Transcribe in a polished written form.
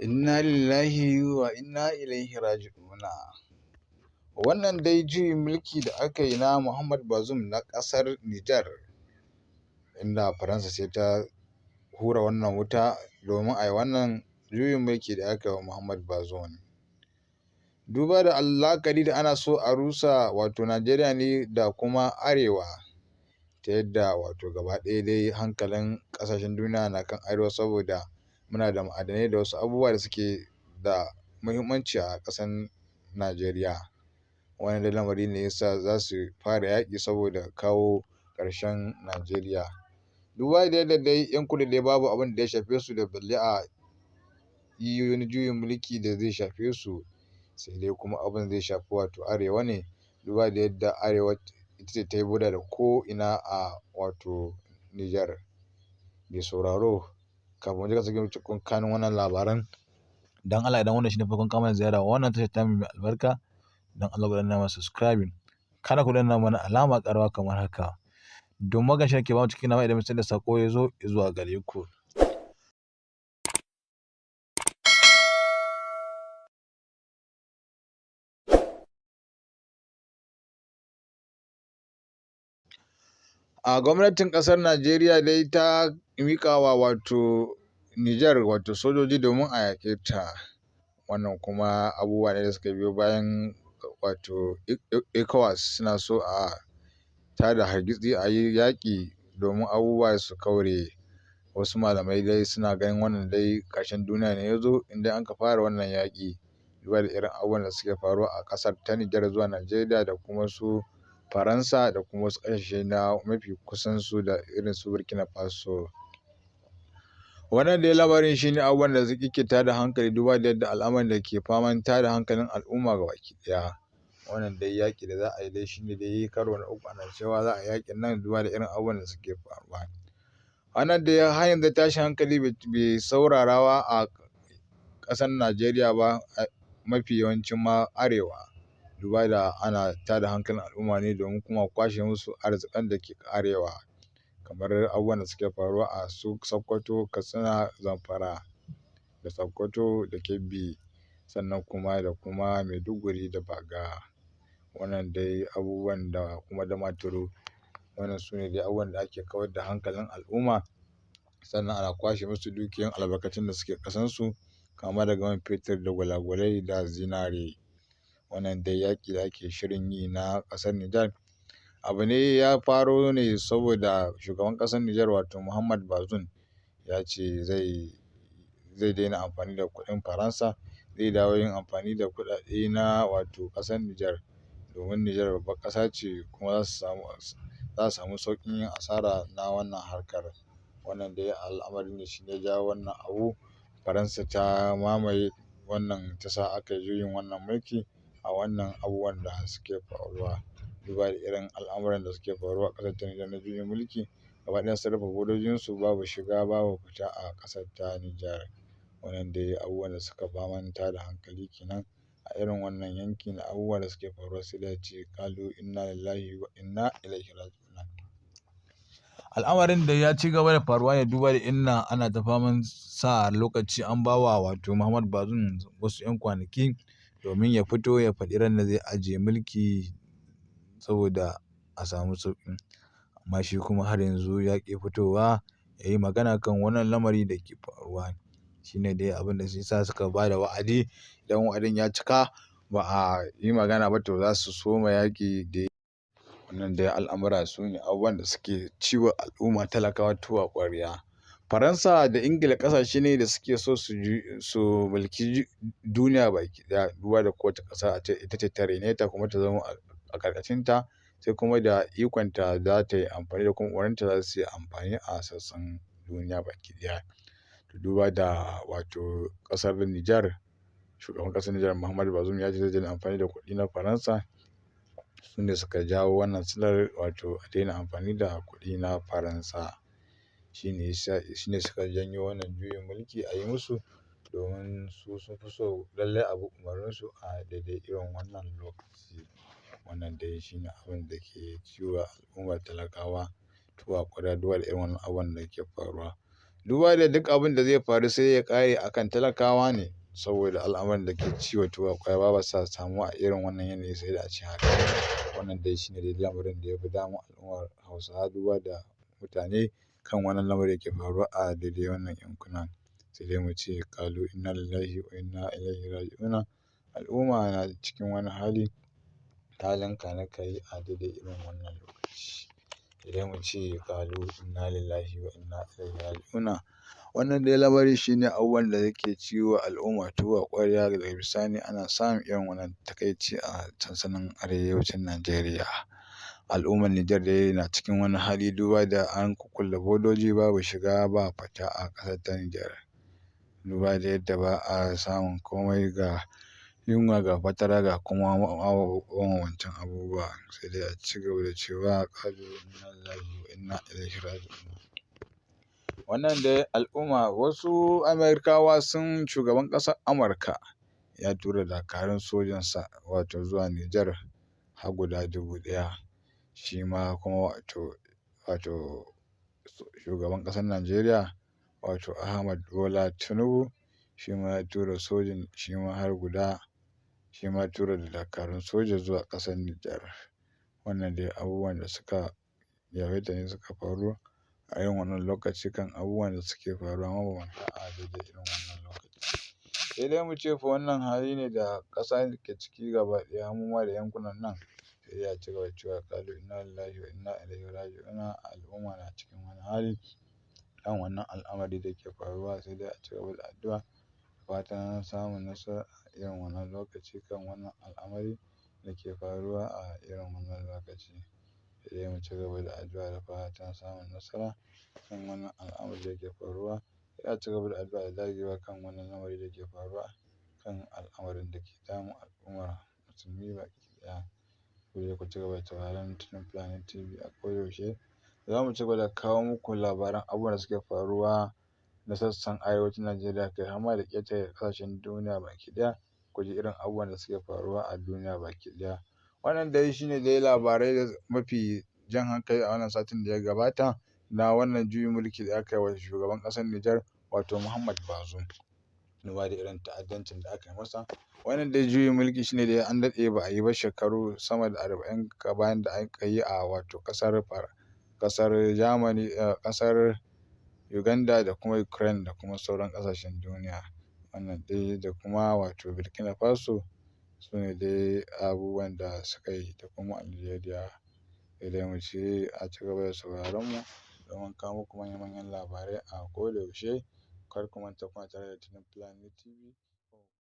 Inna lillahi wa inna ilaihi raji'una. Wannan dai juyin mulki da aka yi na Muhammad Bazoum na ƙasar Nijar, inda Faransa sai ta hura wannan wuta domin a yi wannan juyin mulki da aka yi wa Muhammad Bazoum. Duba da la'akari da ana so a rusa wato Najeriya ne da kuma Arewa, ta yadda wato gaba ɗaya dai hankalin ƙasashen duniya na kan Arewa saboda muna da ma'adanai da wasu abubuwa da suke da muhimmanci a ƙasar Najeriya. Wannan lamari ne yasa za su fara yaƙi saboda kawo ƙarshen Najeriya. Duba da yadda dai 'yan kudu dai babu abin da ya shafe su da balle a yi wani juyin mulki da zai shafe su, sai dai kuma abin zai shafi wato Arewa ne. Duba da yadda Arewa ita ce ta yi boda da ko'ina a wato Nijar. Mai sauraro, kafin mu je ga sakin cikin kanun wannan labaran, don Allah idan wannan shi ne farkon kamar ziyara wannan tashar tamu mai albarka, don Allah ku danna mana subscribing, kada ku danna mana alama ƙarawa kamar haka, don magashin ke ba mu cikin nama idan misali da sako ya zo zuwa gare ku. A gwamnatin ƙasar Najeriya dai ta miƙa wa wato Nijar wato sojoji domin a yaƙe ta. Wannan kuma abubuwa ne da suka biyo bayan wato ECOWAS suna so a tada hargitsi a yi yaƙi domin abubuwa su kaure. Wasu malamai dai suna ganin wannan dai ƙarshen duniya ne ya zo inda an ka fara wannan yaƙi. Duba da irin abubuwan da suke faruwa a ƙasar ta Nijar zuwa Najeriya da kuma su Faransa da kuma wasu ƙasashe na mafi kusansu da irin su Burkina Faso. Wannan dai lamarin shine abubuwan da yake tada hankali, duba da yadda al'amarin da ke faman tada hankalin al'umma gabaki ɗaya. Wannan dai yaƙi da za a yi dai shine dai karo na uku ana cewa za a yi yaƙin nan, duba da irin abubuwan da suke faruwa. Wannan dai har yanzu tashin hankali bai saurarawa a ƙasar Najeriya ba, mafi yawancin ma Arewa. Duba da ana tada hankalin al'umma ne domin kuma kwashe musu arzikan da ke Arewa, kamar abubuwan da suke faruwa a su Sokoto, Katsina, Zamfara da Sokoto da Kebbi, sannan kuma da kuma Maiduguri da Baga. Wannan dai abubuwan da kuma Damaturu, wannan su ne dai abubuwan da ake kawar da hankalin al'umma, sannan ana kwashe musu dukiyan albarkatun da suke ƙasansu, kama daga man fetur da gwalagwalai da zinare. Wannan dai yaƙi da ake shirin yi na ƙasar Nijar, abu ne ya faro ne saboda shugaban ƙasar Nijar wato Muhammad Bazoum ya ce zai daina amfani da kuɗin Faransa, zai dawo yin amfani da kuɗaɗe na wato ƙasar Nijar, domin Nijar babbar ƙasa ce kuma za su samu sauƙin yin asara na wannan harkar. Wannan dai al'amarin ne shi ya jawo wannan abu. Faransa ta mamaye wannan, ta sa aka yi juyin wannan mulki a wannan abubuwan da suke faruwa. Duba da irin al'amuran da suke faruwa a ƙasar ta Nijar na juyin mulki, gaba ɗaya sun rufe bodojinsu, babu shiga babu fita a ƙasar ta Nijar. Wannan dai abubuwan da suka faman tada hankali kenan a irin wannan yanki na abubuwan da suke faruwa, sai dai ce ƙalu inna lillahi wa inna ilaihi raji'un. Al'amarin da ya ci gaba da faruwa ne, duba da inna ana ta faman sa lokaci an bawa wato Muhammad Bazoum wasu 'yan kwanaki domin ya fito ya faɗi ran da zai ajiye mulki saboda a samu sauƙi. Amma shi kuma har yanzu ya ƙi fitowa ya yi magana kan wannan lamari da ke faruwa. Shi ne dai abin da ya sa suka ba da wa'adi, idan wa'adin ya cika ba a yi magana ba to za su soma yaƙi dai. Wannan dai al'amura su ne abubuwan da suke ciwa al'umma talakawa tuwo a ƙwarya. Faransa da Ingila ƙasashe ne da suke so su mulki duniya baki ɗaya, duba da kowace ƙasa ita ce ta rene ta kuma ta zama a ƙarƙashinta, sai kuma da ikonta za ta yi amfani da kuma umarninta za su yi amfani a sassan duniya baki ɗaya. Duba da wato ƙasar Nijar, shugaban ƙasar Nijar Muhammad Bazoum ya ce zai daina amfani da kuɗi na Faransa, su ne suka jawo wannan silar wato a daina amfani da kuɗi na Faransa. Shi ne suka janyo wannan juyin mulki a yi musu, domin su sun fi so lallai abu umarninsu a daidai irin wannan lokaci. Wannan dai shi ne abin da ke ciwa al'ummar talakawa tuwo a ƙwarya, duba da irin wannan abubuwan da ke faruwa. duba da duk abin da zai faru sai ya ƙare akan talakawa ne, saboda al'amuran da ke ci wa tuwa ƙwarya ba sa samuwa a irin wannan yanayi sai da a ce haka. Wannan dai shine dai lamarin da ya fi damun al'ummar Hausawa, duba da mutane kan wannan lamarin da ke faruwa a daidai wannan yankunan. Sai dai mu ce ƙalu inna lillahi wa inna ilaihi raji'un. Al'umma na cikin wani hali, halin kane-kayi a daidai irin wannan lokaci. Sai dai mu ce ƙalu inna lillahi wa inna ilaihi raji'un. Wannan dai lamari shine abubuwan da yake ci wa al'umma tuwo a ƙwarya. Daga bisani ana samun irin wannan takaici a sansanin arewacin Najeriya. Al'ummar Nijar dai na cikin wani hali, duba da an kukkulle bodoji, babu shiga ba fita a ƙasar ta Nijar. Duba da yadda ba a samun komai, ga yunwa, ga fatara, ga kuma wancan abubuwa. Sai dai a ci gaba da cewa ƙalu inna lillahi wa inna ilaihi raji'un. Wannan dai al'umma, wasu Amerikawa shugaban ƙasar Amurka ya tura dakarun sojansa wato zuwa Nijar har guda 1000. Shi ma kuma wato shugaban ƙasar Najeriya wato Ahmad Bola Tinubu shi ma ya tura sojin shi ma har guda, shi ma tura da dakarun soja zuwa ƙasar Nijar. Wannan dai abubuwan da suka yawaita ne suka faru a irin wannan lokaci, kan abubuwan da suke faruwa mabambanta a daidai irin wannan lokaci. Sai dai mu ce fa wannan hali ne da ƙasa ke ciki gaba ɗaya, mu ma da yankunan nan. Sai dai a ci gaba da cewa ƙalu inna lillahi wa inna ilaihi raji'un. Al'umma na cikin wani hali kan wannan al'amari da ke faruwa. Sai dai a ci gaba da addu'a, fatan samun nasara a irin wannan lokaci kan wannan al'amari da ke faruwa a irin wannan lokaci. Sai dai mu ci gaba da addu'a da fatan samun nasara kan wannan al'amari da ke faruwa. Sai a ci gaba da addu'a da dagewa kan wannan lamari da ke faruwa, kan al'amarin da ke damun al'ummar musulmi baki ɗaya. Ku dai ku ci gaba da sauraron Tunum Planet TV a koyaushe. Za mu ci gaba da kawo muku labaran abubuwan da suke faruwa na sassan arewacin Najeriya, kai har ma da ƙetare ƙasashen duniya baki ɗaya. Ku ji irin abubuwan da suke faruwa a duniya baki ɗaya. Wannan dai shine dai labarai mafi jan hankali a wannan satin da ya gabata, na wannan juyin mulki da aka yi wa shugaban ƙasar Nijar wato Muhammad Bazoum. Duba da irin ta'addancin da aka yi masa. Wannan dai juyin mulki shine dai an daɗe ba a yi ba, shekaru sama da 40 bayan da aka yi a wato ƙasar Germany, ƙasar Uganda da kuma Ukraine da kuma sauran ƙasashen duniya. Wannan dai da kuma wato Burkina Faso, su ne dai abubuwan da suka yi, da kuma Algeria. Sai dai mu ce a ci gaba da sauraron mu domin kawo muku manya-manyan labarai a koda yaushe. Kar ku manta kuna tare da Tunum Planet TV.